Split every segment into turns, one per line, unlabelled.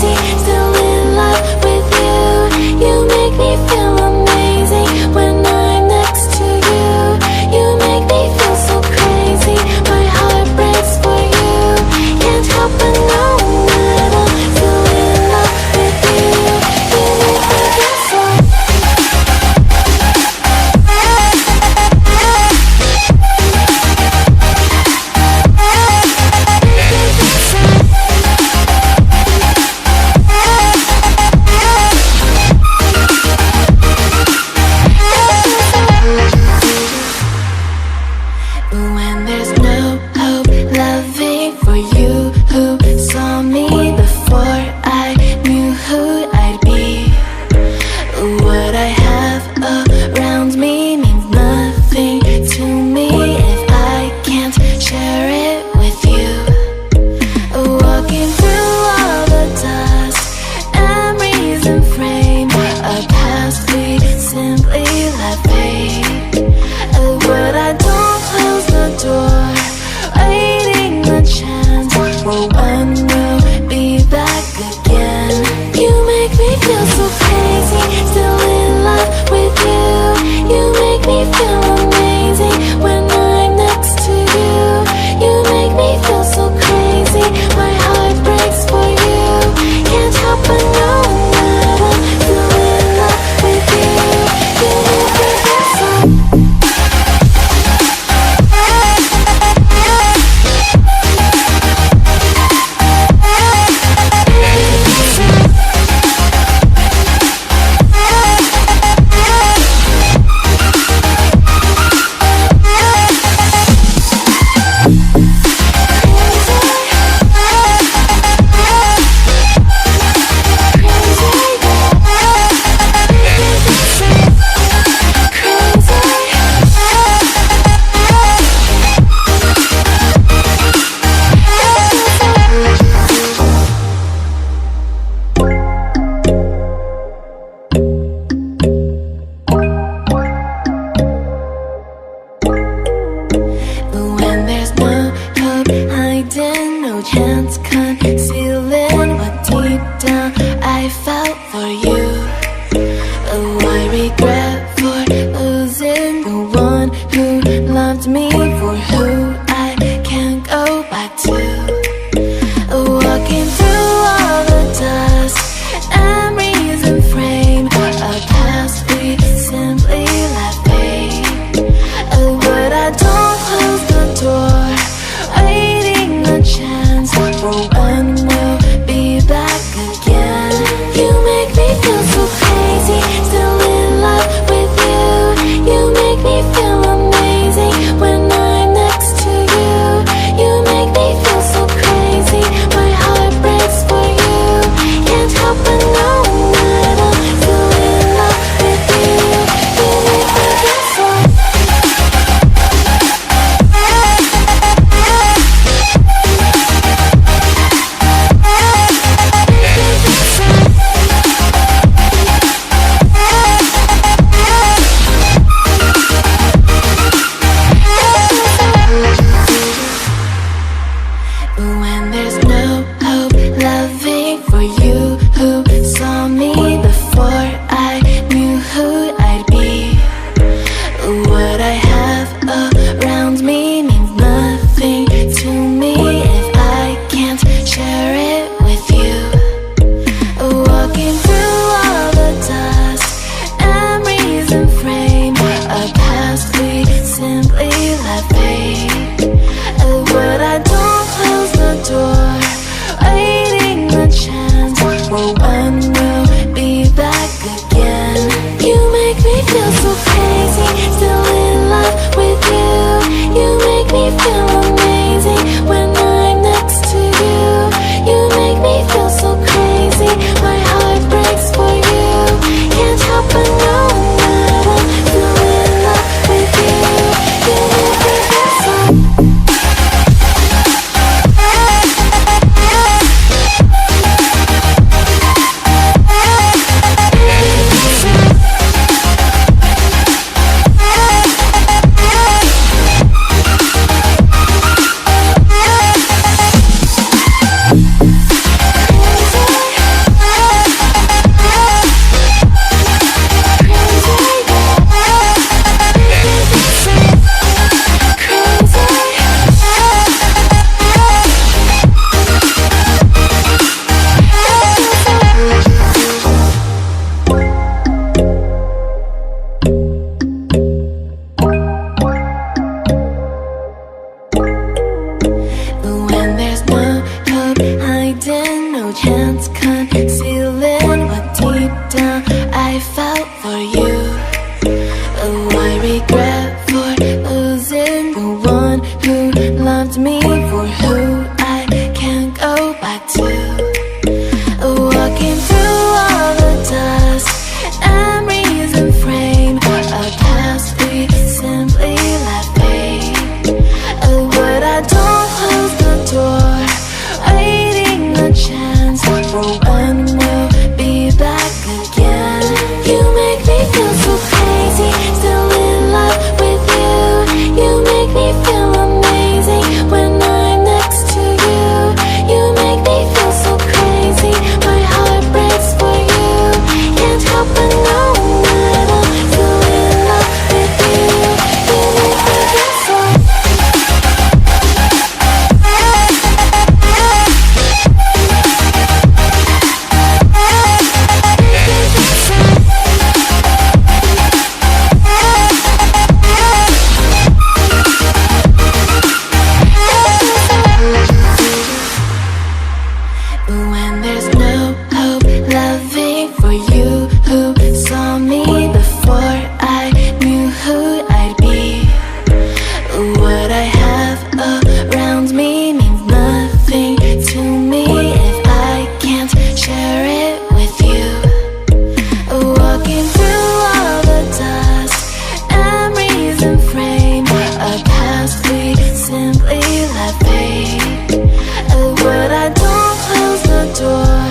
crazy, still in love with you. You make me feel amazing when I'm next to you. You make me feel so crazy, my heart breaks for you. Can't help but know that I'm still in love with you. You make me feel so. When there's no hope, loving for you who saw me before I knew who I'd be. What I have around me means nothing to me if I can't share it with you. Walking through all the dust, memories and frame, a past we simply let fade. But I don't close the door, waiting the chance for one will be back again. You make me feel so crazy, still in love with you. You make me feel amazing when I'm next to you. You make me feel so crazy, my heart breaks for you. Can't help but know that I'm still in love with you. You make me feel so. When there's no hope hiding, no chance concealing what deep down I felt for you. Oh, I regret for losing the one who loved me, for who I can't go back to. Walking through all the dust, memories and frame, a past we simply let fade. But I don't close the door, waiting the chance for one will be back again. You make me feel chance concealing what deep down I felt for you. Oh, I regret for losing the one who loved me, for who I can't go back to. Walking through all the dust, memories and frame, a past we simply let fade. Oh, but I don't close the door, waiting a chance for when we'll be back again. You make me feel so crazy, still in love with you. You make me feel amazing when I'm next to you. You make me feel so crazy, my heart breaks for you. Can't help but know that I'm still in love with you. You make me feel so. When there's no hope loving for you who saw me before I knew who I'd be. What I have around me means nothing to me if I can't share it with you. Walking through all the dust, memories and frame, a past we simply let fade. But I don't close the door,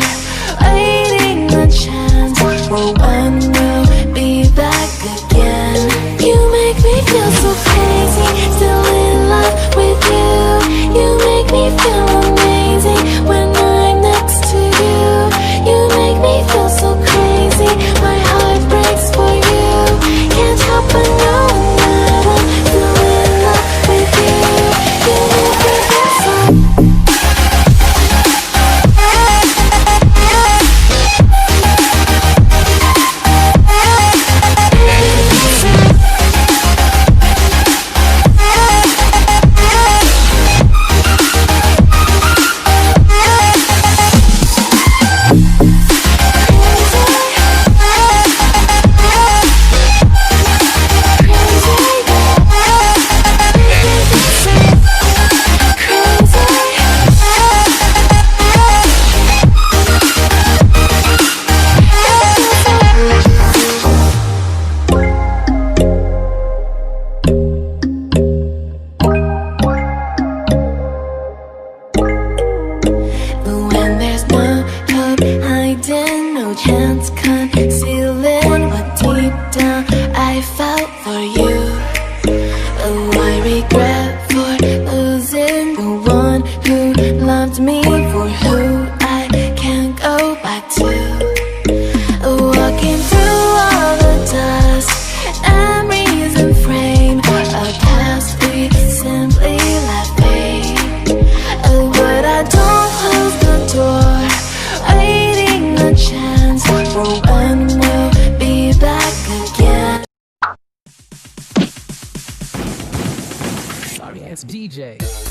waiting a chance for when we'll be back again. You make me feel so crazy, still in love with you. You make me feel amazing when I'm next to you. You make me feel so crazy, my heart breaks for you. Can't help but know that I'm still in love with you. You make me feel so. No chance concealing what deep down I felt for you. Oh, I regret for losing the one who loved me, for who I can't go back to. Walking through all the dust, memories and frame, a past we simply let fade. But I don't close the door, waiting a chance for when we'll be back again.
Sorry ass DJ.